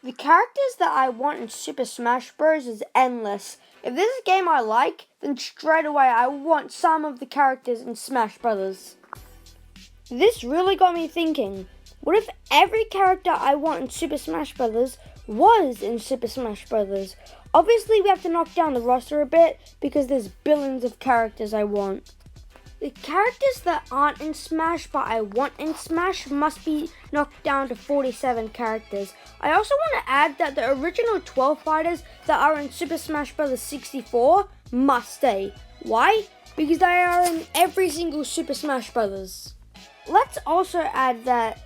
The characters that I want in Super Smash Bros. Is endless. If there's a game I like, then straight away I want some of the characters in Smash Bros. This really got me thinking, what if every character I want in Super Smash Bros. Was in Super Smash Bros.? Obviously we have to knock down the roster a bit because there's billions of characters I want. The characters that aren't in Smash but I want in Smash must be knocked down to 47 characters. I also want to add that the original 12 fighters that are in Super Smash Bros. 64 must stay. Why? Because they are in every single Super Smash Bros. Let's also add that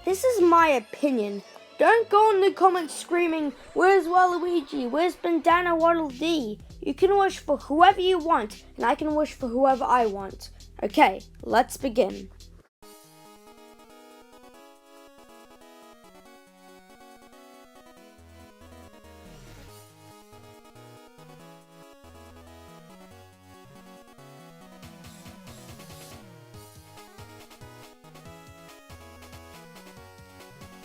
this is my opinion. Don't go in the comments screaming, "Where's Waluigi? Where's Bandana Waddle Dee?" You can wish for whoever you want, and I can wish for whoever I want. Okay, let's begin.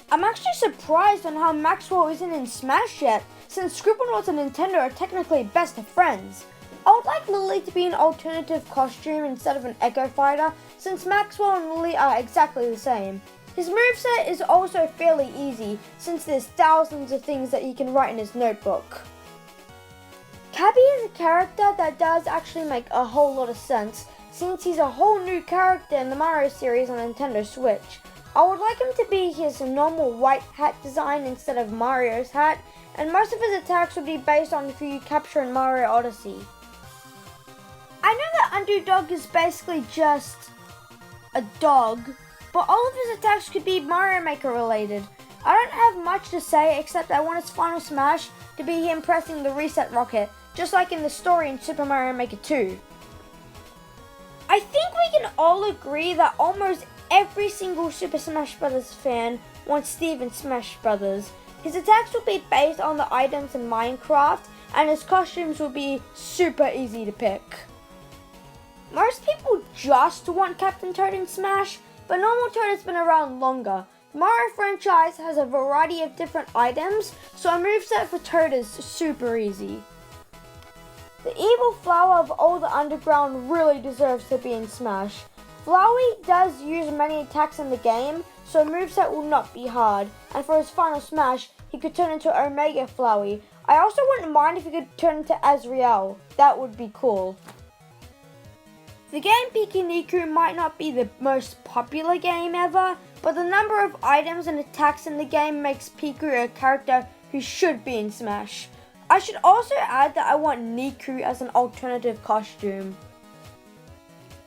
I'm actually surprised on how Maxwell isn't in Smash yet, since Scribblenauts and Nintendo are technically best of friends. I would like Lily to be an alternative costume instead of an Echo Fighter, since Maxwell and Lily are exactly the same. His moveset is also fairly easy, since there's thousands of things that he can write in his notebook. Cabby is a character that does actually make a whole lot of sense, since he's a whole new character in the Mario series on Nintendo Switch. I would like him to be his normal white hat design instead of Mario's hat, and most of his attacks would be based on who you capture in Mario Odyssey. I know that Underdog is basically just a dog, but all of his attacks could be Mario Maker related. I don't have much to say except I want his final smash to be him pressing the reset rocket, just like in the story in Super Mario Maker 2. I think we can all agree that almost every single Super Smash Bros. Fan wants Steve in Smash Bros. His attacks will be based on the items in Minecraft, and his costumes will be super easy to pick. Most people just want Captain Toad in Smash, but normal Toad has been around longer. The Mario franchise has a variety of different items, so a moveset for Toad is super easy. The evil flower of all the underground really deserves to be in Smash. Flowey does use many attacks in the game, so a moveset will not be hard, and for his final smash, he could turn into Omega Flowey. I also wouldn't mind if he could turn into Azrael. That would be cool. The game Pikuniku might not be the most popular game ever, but the number of items and attacks in the game makes Piku a character who should be in Smash. I should also add that I want Niku as an alternative costume.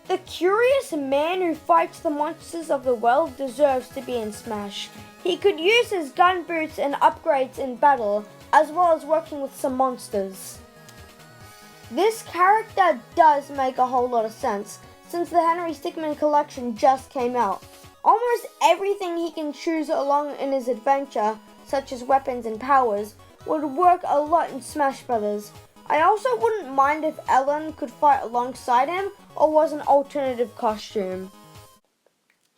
The curious man who fights the monsters of the world deserves to be in Smash. He could use his gun boots and upgrades in battle, as well as working with some monsters. This character does make a whole lot of sense, since the Henry Stickmin collection just came out. Almost everything he can choose along in his adventure, such as weapons and powers, would work a lot in Smash Bros. I also wouldn't mind if Ellen could fight alongside him or was an alternative costume.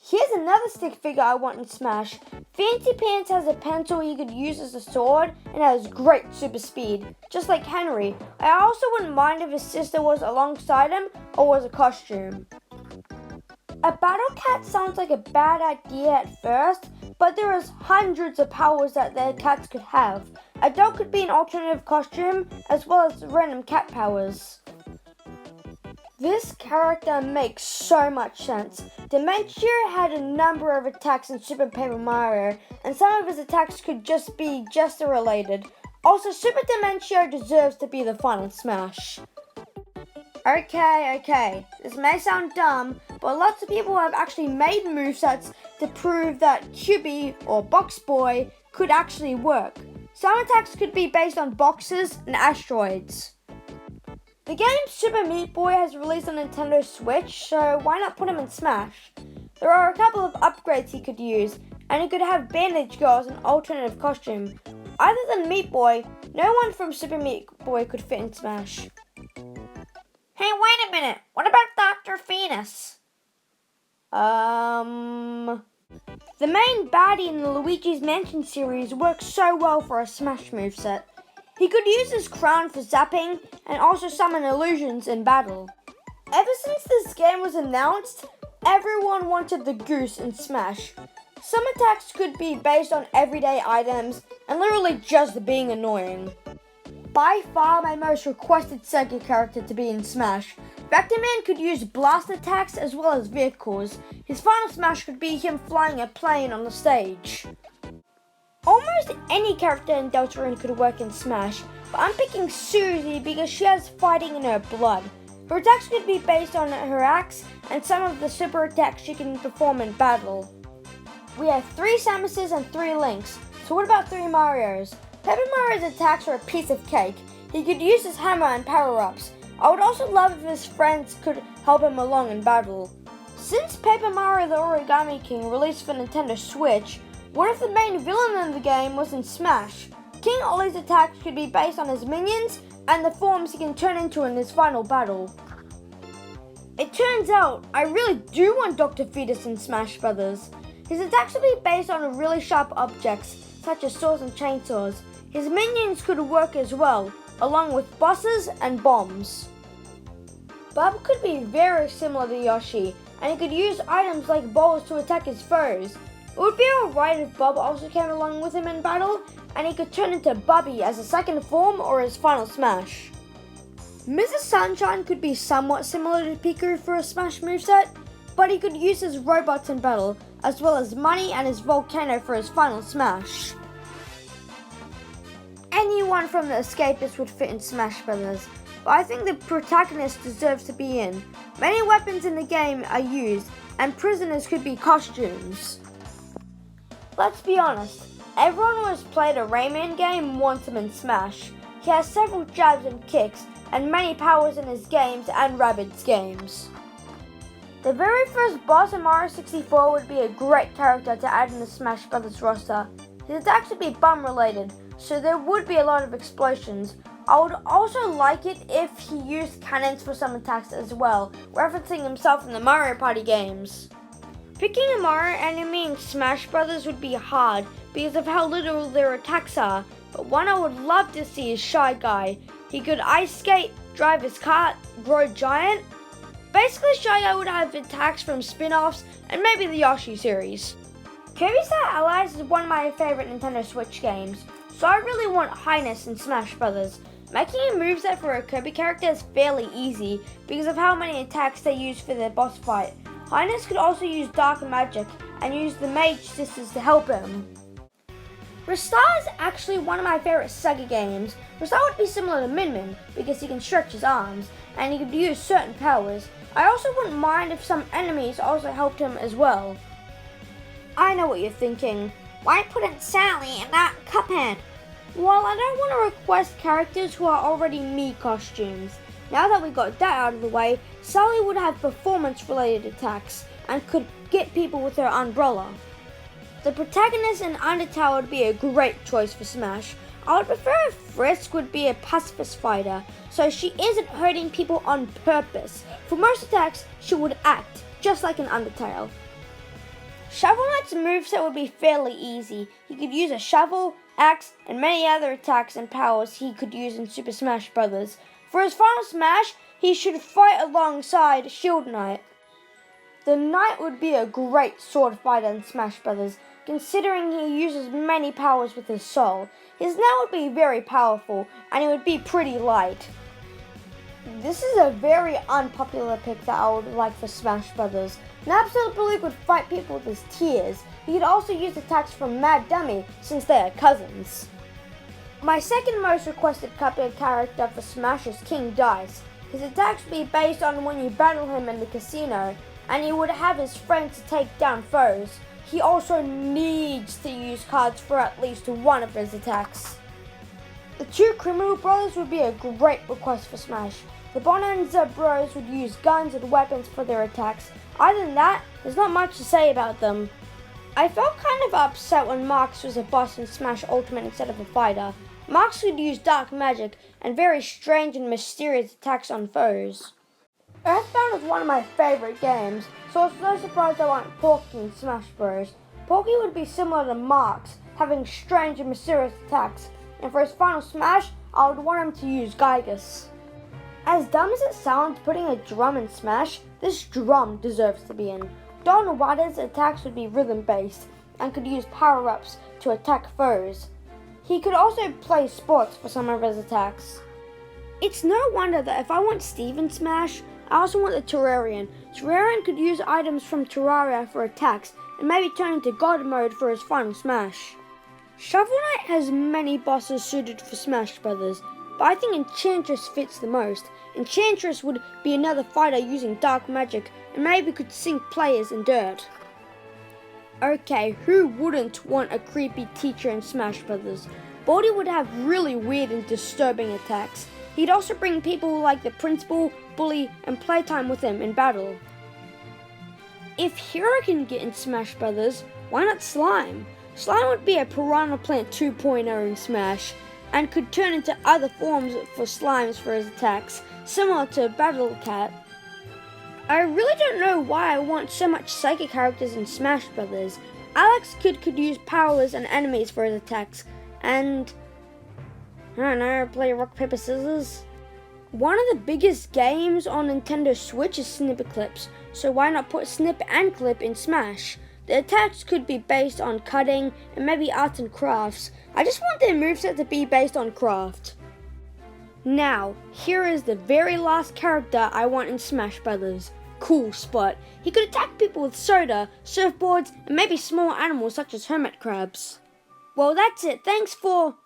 Here's another stick figure I want in Smash. Fancy Pants has a pencil he could use as a sword and has great super speed, just like Henry. I also wouldn't mind if his sister was alongside him or was a costume. A Battle Cat sounds like a bad idea at first, but there is hundreds of powers that their cats could have. A dog could be an alternative costume, as well as random cat powers. This character makes so much sense. Dementia had a number of attacks in Super Paper Mario, and some of his attacks could just be Jester related. Also, Super Dementia deserves to be the final smash. Okay, this may sound dumb, but lots of people have actually made movesets to prove that QB, or Box Boy, could actually work. Some attacks could be based on boxes and asteroids. The game Super Meat Boy has released on Nintendo Switch, so why not put him in Smash? There are a couple of upgrades he could use, and he could have Bandage Girl as an alternative costume. Other than Meat Boy, no one from Super Meat Boy could fit in Smash. Hey, wait a minute, what about Dr. Venus? The main baddie in the Luigi's Mansion series works so well for a Smash moveset. He could use his crown for zapping and also summon illusions in battle. Ever since this game was announced, everyone wanted the goose in Smash. Some attacks could be based on everyday items and literally just being annoying. By far my most requested Sega character to be in Smash, Vectorman could use blast attacks as well as vehicles. His final Smash could be him flying a plane on the stage. Almost any character in Deltarune could work in Smash, but I'm picking Susie because she has fighting in her blood. Her attacks could be based on her axe and some of the super attacks she can perform in battle. We have 3 Samuses and 3 Links, so what about 3 Marios? Paper Mario's attacks are a piece of cake. He could use his hammer and power-ups. I would also love if his friends could help him along in battle. Since Paper Mario the Origami King released for Nintendo Switch, one of the main villains in the game was in Smash. King Ollie's attacks could be based on his minions and the forms he can turn into in his final battle. It turns out, I really do want Dr. Fetus in Smash Brothers. His attacks will be based on really sharp objects, such as swords and chainsaws. His minions could work as well, along with bosses and bombs. Bob could be very similar to Yoshi, and he could use items like balls to attack his foes. It would be alright if Bob also came along with him in battle, and he could turn into Bubby as a second form or his final Smash. Mrs. Sunshine could be somewhat similar to Piku for a Smash moveset, but he could use his robots in battle, as well as money and his volcano for his final Smash. Anyone from the Escapists would fit in Smash Brothers, but I think the protagonist deserves to be in. Many weapons in the game are used, and prisoners could be costumes. Let's be honest, everyone who has played a Rayman game wants him in Smash. He has several jabs and kicks, and many powers in his games and Rabbids games. The very first boss in Mario 64 would be a great character to add in the Smash Brothers roster. His attacks would be bomb related, so there would be a lot of explosions. I would also like it if he used cannons for some attacks as well, referencing himself in the Mario Party games. Picking a Mario enemy in Smash Brothers would be hard because of how little their attacks are, but one I would love to see is Shy Guy. He could ice skate, drive his cart, grow giant. Basically, Shy Guy would have attacks from spin-offs and maybe the Yoshi series. Kirby Star Allies is one of my favorite Nintendo Switch games, so I really want Highness in Smash Brothers. Making a moveset for a Kirby character is fairly easy because of how many attacks they use for their boss fight. Highness could also use Dark Magic and use the Mage Sisters to help him. Ristar is actually one of my favorite Sega games. Ristar would be similar to Min Min because he can stretch his arms and he could use certain powers. I also wouldn't mind if some enemies also helped him as well. I know what you're thinking. Why put in Sally and not Cuphead? Well, I don't want to request characters who are already Mii costumes. Now that we got that out of the way, Sally would have performance-related attacks and could get people with her umbrella. The protagonist in Undertale would be a great choice for Smash. I would prefer if Frisk would be a pacifist fighter, so she isn't hurting people on purpose. For most attacks, she would act, just like in Undertale. Shovel Knight's moveset would be fairly easy. He could use a shovel, axe, and many other attacks and powers he could use in Super Smash Bros. For his final Smash, he should fight alongside Shield Knight. The Knight would be a great sword fighter in Smash Bros., considering he uses many powers with his soul. His Knight would be very powerful, and he would be pretty light. This is a very unpopular pick that I would like for Smash Bros. Napstablook Bullock would fight people with his tears. He could also use attacks from Mad Dummy, since they are cousins. My second most requested Cuphead character for Smash is King Dice. His attacks would be based on when you battle him in the casino, and he would have his friends to take down foes. He also needs to use cards for at least one of his attacks. The two Criminal Brothers would be a great request for Smash. The Bonanza Bros would use guns and weapons for their attacks. Other than that, there's not much to say about them. I felt kind of upset when Marx was a boss in Smash Ultimate instead of a fighter. Marx could use dark magic and very strange and mysterious attacks on foes. Earthbound is one of my favorite games, so it's no surprise I want Porky in Smash Bros. Porky would be similar to Marx, having strange and mysterious attacks, and for his final smash, I would want him to use Gygus. As dumb as it sounds putting a drum in Smash, this drum deserves to be in. Don Wada's attacks would be rhythm-based and could use power-ups to attack foes. He could also play sports for some of his attacks. It's no wonder that if I want Steve in Smash, I also want the Terrarian. Terrarian could use items from Terraria for attacks and maybe turn into God mode for his final smash. Shovel Knight has many bosses suited for Smash Brothers, but I think Enchantress fits the most. Enchantress would be another fighter using dark magic and maybe could sink players in dirt. Okay, who wouldn't want a creepy teacher in Smash Brothers? Baldi would have really weird and disturbing attacks. He'd also bring people like the principal, bully, and playtime with him in battle. If Hero can get in Smash Brothers, why not Slime? Slime would be a Piranha Plant 2.0 in Smash, and could turn into other forms for slimes for his attacks, similar to Battle Cat. I really don't know why I want so much psychic characters in Smash Brothers. Alex Kidd could use powers and enemies for his attacks, and I don't know, play rock, paper, scissors. One of the biggest games on Nintendo Switch is Snip Clips, so why not put Snip and Clip in Smash? The attacks could be based on cutting and maybe arts and crafts. I just want their moveset to be based on craft. Now, here is the very last character I want in Smash Brothers. Cool Spot. He could attack people with soda, surfboards, and maybe small animals such as hermit crabs. Well, that's it. Thanks for...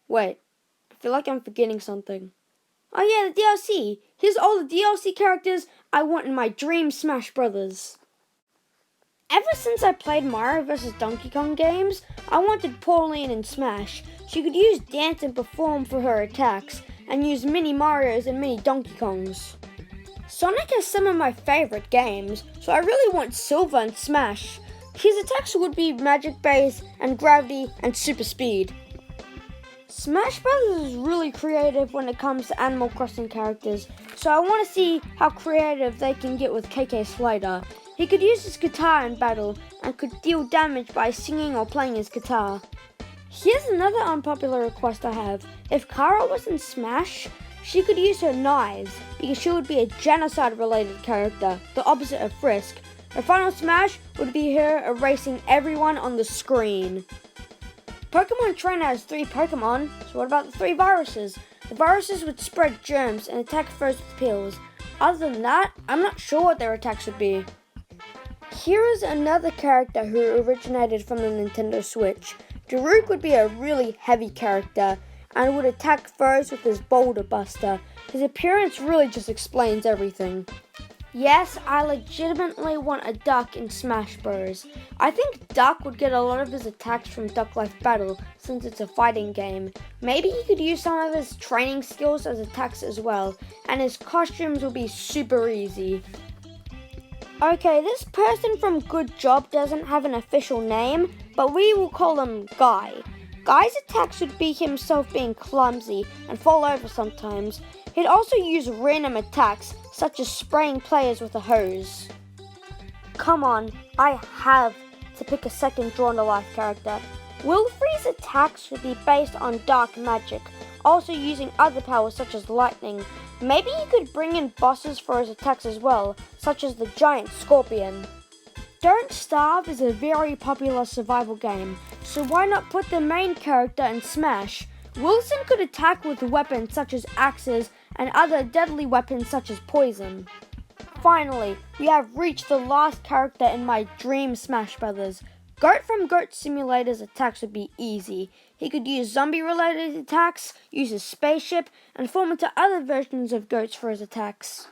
Wait, I feel like I'm forgetting something. Oh yeah, the DLC. Here's all the DLC characters I want in my dream Smash Brothers. Ever since I played Mario vs. Donkey Kong games, I wanted Pauline in Smash. She could use dance and perform for her attacks, and use mini Marios and mini Donkey Kongs. Sonic has some of my favorite games, so I really want Silver in Smash. His attacks would be magic base and gravity and super speed. Smash Bros. Is really creative when it comes to Animal Crossing characters, so I want to see how creative they can get with KK Slider. He could use his guitar in battle and could deal damage by singing or playing his guitar. Here's another unpopular request I have. If Kara was in Smash, she could use her knives because she would be a genocide related character, the opposite of Frisk. Her final smash would be her erasing everyone on the screen. Pokemon Trainer has 3 Pokemon, so what about the 3 viruses? The viruses would spread germs and attack foes with pills. Other than that, I'm not sure what their attacks would be. Here is another character who originated from the Nintendo Switch. Daruk would be a really heavy character and would attack foes with his Boulder Buster. His appearance really just explains everything. Yes, I legitimately want a Duck in Smash Bros. I think Duck would get a lot of his attacks from Duck Life Battle since it's a fighting game. Maybe he could use some of his training skills as attacks as well, and his costumes will be super easy. Okay, this person from Good Job doesn't have an official name, but we will call him Guy. Guy's attacks would be himself being clumsy and fall over sometimes. He'd also use random attacks, such as spraying players with a hose. Come on, I have to pick a second Drawn to Life character. Wilfrey's attacks would be based on dark magic, also using other powers such as lightning. Maybe he could bring in bosses for his attacks as well, such as the giant scorpion. Don't Starve is a very popular survival game, so why not put the main character in Smash? Wilson could attack with weapons such as axes and other deadly weapons such as poison. Finally, we have reached the last character in my dream Smash Brothers. Goat from Goat Simulator's attacks would be easy. He could use zombie-related attacks, use his spaceship, and form into other versions of goats for his attacks.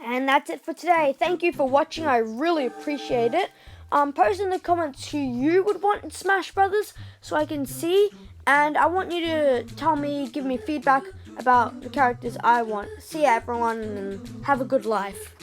And that's it for today. Thank you for watching. I really appreciate it. Post in the comments who you would want in Smash Brothers so I can see. And I want you to give me feedback about the characters I want. See ya, everyone, and have a good life.